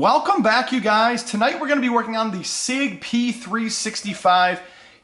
Welcome back, you guys. Tonight we're going to be working on the SIG P365.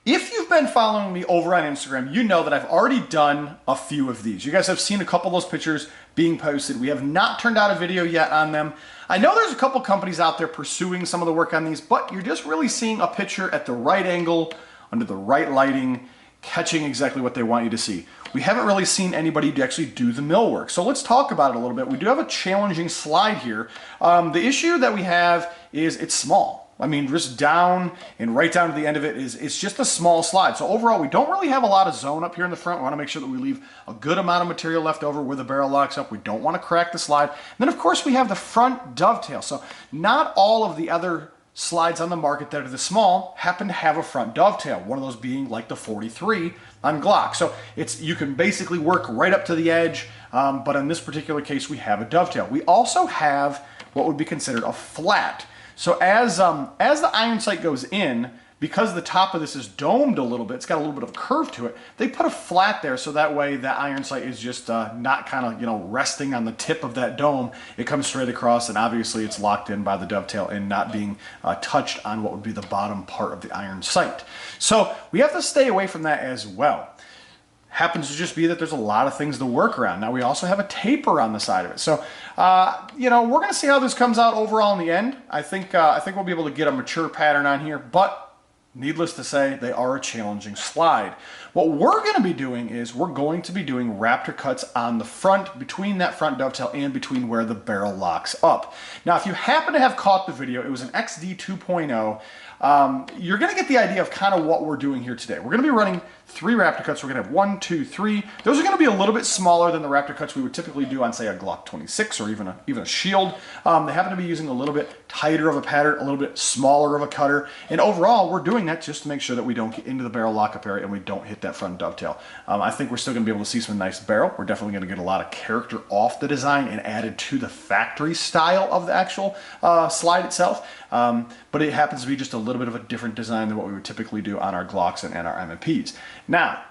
If you've been following me over on Instagram, you know that I've already done a few of these. You guys have seen a couple of those pictures being posted. We have not turned out a video yet on them. I know there's a couple companies out there pursuing some of the work on these, but you're just really seeing a picture at the right angle, under the right lighting, catching exactly what they want you to see. We haven't really seen anybody actually do the mill work. So let's talk about it a little bit. We do have a challenging slide here. The issue that we have is it's small. I mean, just down and right down to the end of it it's just a small slide. So overall, we don't really have a lot of zone up here in the front. We want to make sure that we leave a good amount of material left over where the barrel locks up. We don't want to crack the slide. And then of course we have the front dovetail. So not all of the other slides on the market that are this small happen to have a front dovetail, one of those being like the 43 on Glock. So you can basically work right up to the edge, but in this particular case we have a dovetail. We also have what would be considered a flat. So as the iron sight goes in, because the top of this is domed a little bit, it's got a little bit of a curve to it, they put a flat there so that way that iron sight is just not kind of, resting on the tip of that dome. It comes straight across, and obviously it's locked in by the dovetail and not being touched on what would be the bottom part of the iron sight. So we have to stay away from that as well. Happens to just be that there's a lot of things to work around. Now we also have a taper on the side of it. So, we're going to see how this comes out overall in the end. I think we'll be able to get a mature pattern on here, but needless to say, they are a challenging slide. What we're going to be doing is we're going to be doing Raptor cuts on the front, between that front dovetail and between where the barrel locks up. Now, if you happen to have caught the video, it was an XD 2.0. You're going to get the idea of kind of what we're doing here today. We're going to be running 3 Raptor cuts. We're going to have 1, 2, 3. Those are going to be a little bit smaller than the Raptor cuts we would typically do on, say, a Glock 26 or even a Shield. They happen to be using a little bit tighter of a pattern, a little bit smaller of a cutter, and overall we're doing that just to make sure that we don't get into the barrel lockup area and we don't hit that front dovetail. I think we're still going to be able to see some nice barrel. We're definitely going to get a lot of character off the design and added to the factory style of the actual slide itself, but it happens to be just a little bit of a different design than what we would typically do on our Glocks and our M&Ps. Now,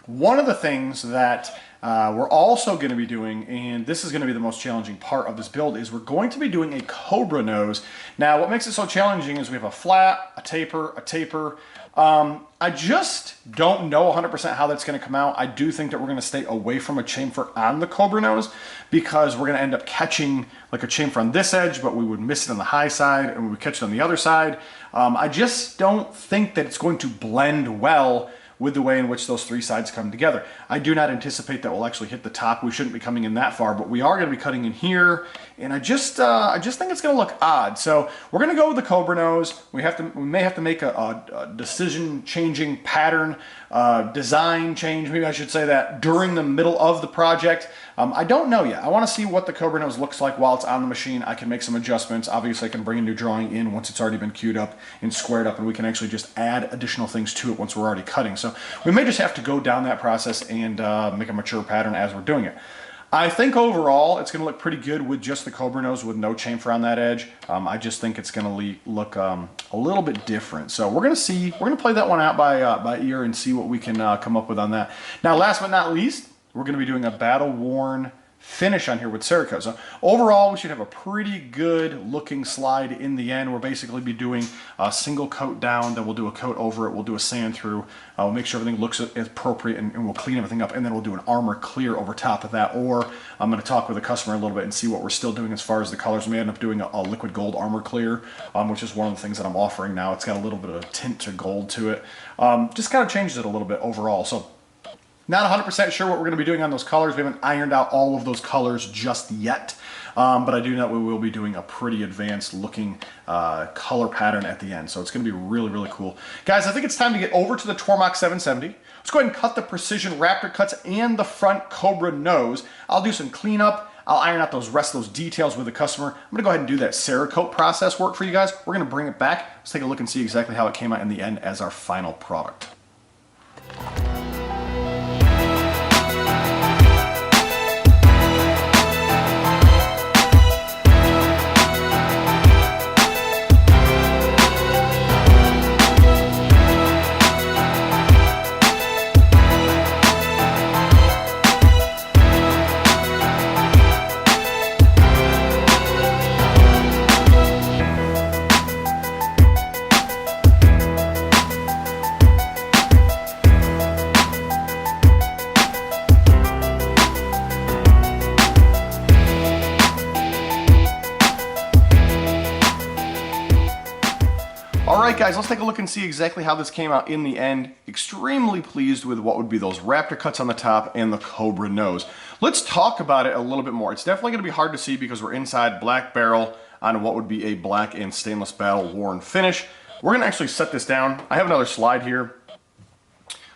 one of the things that we're also going to be doing, and this is going to be the most challenging part of this build, is we're going to be doing a Cobra nose. Now, what makes it so challenging is we have a flat, a taper. I just don't know 100% how that's going to come out. I do think that we're going to stay away from a chamfer on the Cobra nose because we're going to end up catching like a chamfer on this edge, but we would miss it on the high side and we would catch it on the other side. I just don't think that it's going to blend well with the way in which those 3 sides come together. I do not anticipate that we'll actually hit the top. We shouldn't be coming in that far, but we are going to be cutting in here, and I just think it's going to look odd. So we're going to go with the Cobra nose. We may have to make a decision-changing pattern, design change, maybe I should say that, during the middle of the project. I don't know yet. I want to see what the Cobra nose looks like while it's on the machine. I can make some adjustments. Obviously, I can bring a new drawing in once it's already been queued up and squared up, and we can actually just add additional things to it once we're already cutting. So we may just have to go down that process and make a mature pattern as we're doing it. I think overall it's going to look pretty good with just the Cobra nose with no chamfer on that edge. I just think it's going to look a little bit different. So we're going to see. We're going to play that one out by ear and see what we can come up with on that. Now, last but not least, we're going to be doing a battle-worn finish on here with Cerakote. So overall, we should have a pretty good looking slide in the end. We'll basically be doing a single coat down, then we'll do a coat over it, we'll do a sand through, we'll make sure everything looks appropriate, and we'll clean everything up, and then we'll do an armor clear over top of that. Or I'm going to talk with the customer a little bit and see what we're still doing as far as the colors. We may end up doing a liquid gold armor clear, which is one of the things that I'm offering now. It's got a little bit of a tint to gold to it. Just kind of changes it a little bit overall. So not 100% sure what we're going to be doing on those colors. We haven't ironed out all of those colors just yet, but I do know we will be doing a pretty advanced looking color pattern at the end. So it's going to be really, really cool. Guys, I think it's time to get over to the Tormach 770. Let's go ahead and cut the precision Raptor cuts and the front Cobra nose. I'll do some cleanup. I'll iron out those rest of those details with the customer. I'm going to go ahead and do that Cerakote process work for you guys. We're going to bring it back. Let's take a look and see exactly how it came out in the end as our final product. guys, let's take a look and see exactly how this came out in the end. Extremely pleased with what would be those Raptor cuts on the top and the Cobra nose. Let's talk about it a little bit more. It's definitely going to be hard to see because we're inside black barrel on what would be a black and stainless battle worn finish. We're going to actually set this down. I have another slide here.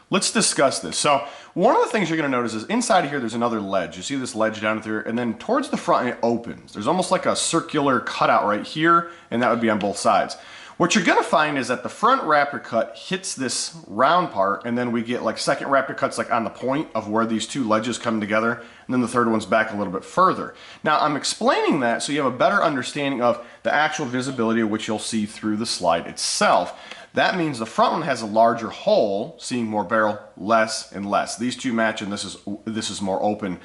Let's discuss this. So one of the things you're going to notice is inside of here there's another ledge. You see this ledge down through, and then towards the front it opens. There's almost like a circular cutout right here, and that would be on both sides. What you're going to find is that the front Raptor cut hits this round part, and then we get like second Raptor cuts like on the point of where these two ledges come together, and then the third one's back a little bit further. Now I'm explaining that so you have a better understanding of the actual visibility of which you'll see through the slide itself. That means the front one has a larger hole, seeing more barrel, less and less. These two match, and this is more open,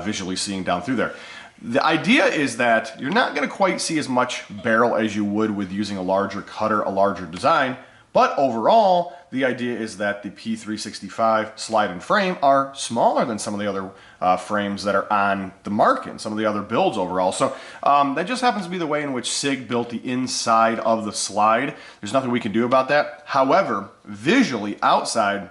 visually seeing down through there. The idea is that you're not going to quite see as much barrel as you would with using a larger cutter, a larger design, but overall, the idea is that the P365 slide and frame are smaller than some of the other frames that are on the market, some of the other builds overall. So that just happens to be the way in which SIG built the inside of the slide. There's nothing we can do about that. However, visually outside,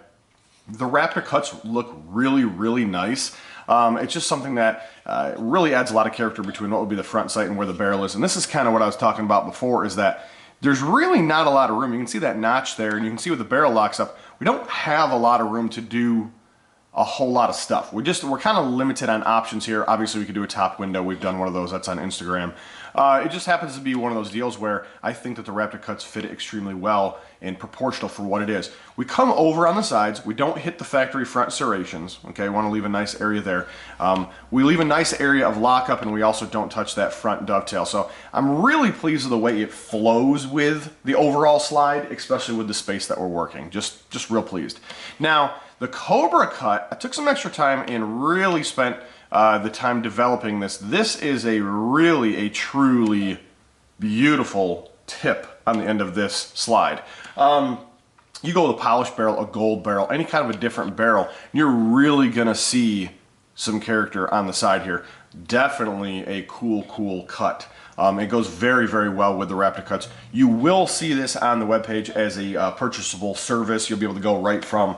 the Raptor cuts look really, really nice. It's just something that really adds a lot of character between what would be the front sight and where the barrel is. And this is kind of what I was talking about before, is that there's really not a lot of room. You can see that notch there, and you can see where the barrel locks up. We don't have a lot of room to do a whole lot of stuff. We're kind of limited on options here. Obviously, we could do a top window. We've done one of those. That's on Instagram. It just happens to be one of those deals where I think that the Raptor cuts fit it extremely well and proportional for what it is. We come over on the sides. We don't hit the factory front serrations. Okay, we want to leave a nice area there. We leave a nice area of lockup, and we also don't touch that front dovetail. So I'm really pleased with the way it flows with the overall slide, especially with the space that we're working. Just real pleased. Now, the Cobra cut, I took some extra time and really spent the time developing this. This is a truly beautiful tip on the end of this slide. You go with a polished barrel, a gold barrel, any kind of a different barrel, you're really gonna see some character on the side here. Definitely a cool cut. It goes very, very well with the Raptor cuts. You will see this on the webpage as a purchasable service. You'll be able to go right from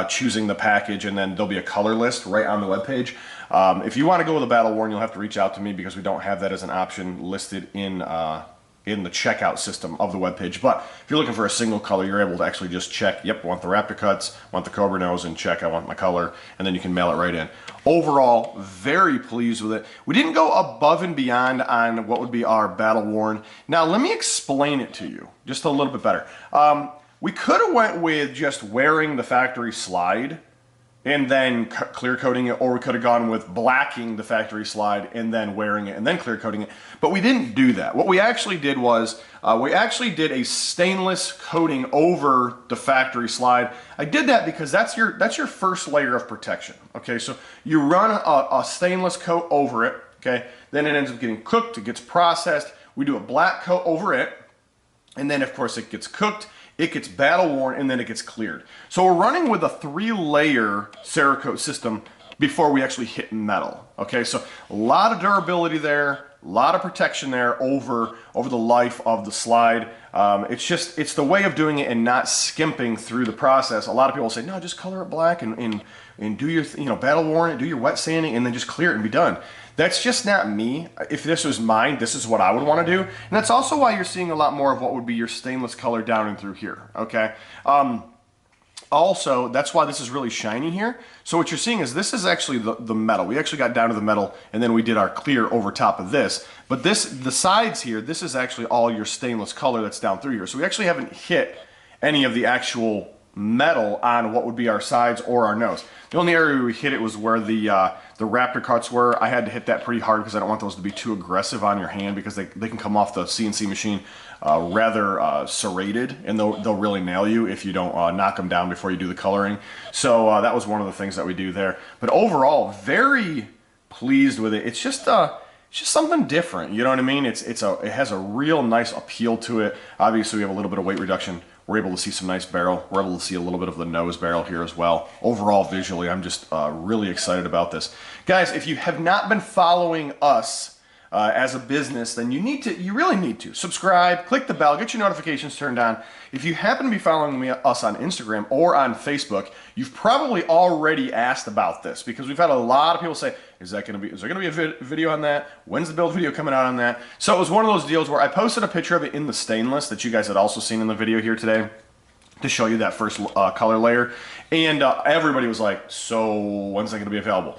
choosing the package, and then there'll be a color list right on the webpage. If you want to go with a battle worn, you'll have to reach out to me because we don't have that as an option listed in the checkout system of the webpage. But if you're looking for a single color, you're able to actually just check, yep, I want the Raptor cuts, want the Cobra nose, and check, I want my color, and then you can mail it right in. Overall, very pleased with it. We didn't go above and beyond on what would be our battle worn. Now, let me explain it to you just a little bit better. We could have went with just wearing the factory slide and then clear coating it, or we could have gone with blacking the factory slide and then wearing it and then clear coating it, but we didn't do that. What we actually did was, we actually did a stainless coating over the factory slide. I did that because that's your first layer of protection, okay? So you run a stainless coat over it, okay? Then it ends up getting cooked, it gets processed, we do a black coat over it, and then of course it gets cooked, it gets battle worn, and then it gets cleared. So we're running with a 3-layer Cerakote system before we actually hit metal. Okay, so a lot of durability there, a lot of protection there over the life of the slide. It's the way of doing it and not skimping through the process. A lot of people say, no, just color it black and do your battle worn it, do your wet sanding, and then just clear it and be done. That's just not me. If this was mine, this is what I would want to do. And that's also why you're seeing a lot more of what would be your stainless color down and through here, okay? Also, that's why this is really shiny here. So what you're seeing is this is actually the metal. We actually got down to the metal, and then we did our clear over top of this. But the sides here, this is actually all your stainless color that's down through here. So we actually haven't hit any of the actual metal on what would be our sides or our nose. The only area we hit it was where the Raptor cuts were. I had to hit that pretty hard because I don't want those to be too aggressive on your hand, because they can come off the CNC machine rather serrated, and they'll really nail you if you don't knock them down before you do the coloring. So that was one of the things that we do there. But overall, very pleased with it. It's just something different, you know what I mean? It has a real nice appeal to it. Obviously, we have a little bit of weight reduction. We're able to see some nice barrel. We're able to see a little bit of the nose barrel here as well. Overall, visually, I'm just really excited about this. Guys, if you have not been following us as a business, then you really need to subscribe, click the bell, get your notifications turned on. If you happen to be following us on Instagram or on Facebook, you've probably already asked about this, because we've had a lot of people say, is there going to be a video on that? When's the build video coming out on that? So it was one of those deals where I posted a picture of it in the stainless that you guys had also seen in the video here today, to show you that first color layer, and everybody was like, so when's that going to be available?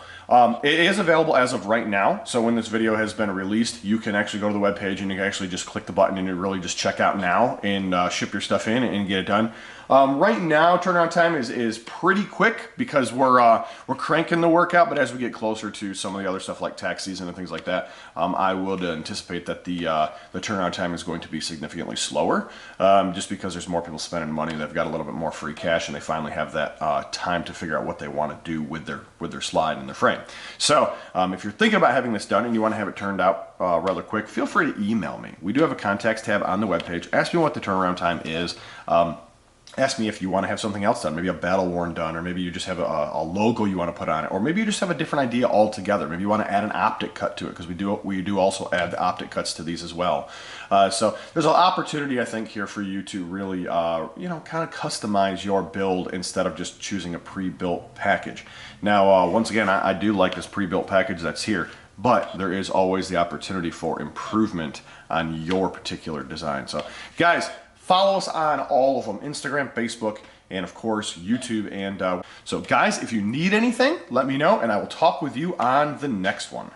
It is available as of right now, so when this video has been released, you can actually go to the web page and you can actually just click the button and you really just check out now and ship your stuff in and get it done. Right now, turnaround time is pretty quick because we're cranking the work out, but as we get closer to some of the other stuff like tax season and things like that, I would anticipate that the turnaround time is going to be significantly slower, just because there's more people spending money. They've got a little bit more free cash and they finally have that time to figure out what they want to do with their slide and their frame. So if you're thinking about having this done and you want to have it turned out rather quick, feel free to email me. We do have a contacts tab on the webpage. Ask me what the turnaround time is. Ask me if you want to have something else done, maybe a battle worn done, or maybe you just have a logo you want to put on it, or maybe you just have a different idea altogether. Maybe you want to add an optic cut to it, because we do also add the optic cuts to these as well. So there's an opportunity, I think, here for you to really kind of customize your build instead of just choosing a pre-built package. Now once again, I do like this pre-built package that's here, but there is always the opportunity for improvement on your particular design. So guys, follow us on all of them: Instagram, Facebook, and of course YouTube. And so guys, if you need anything, let me know and I will talk with you on the next one.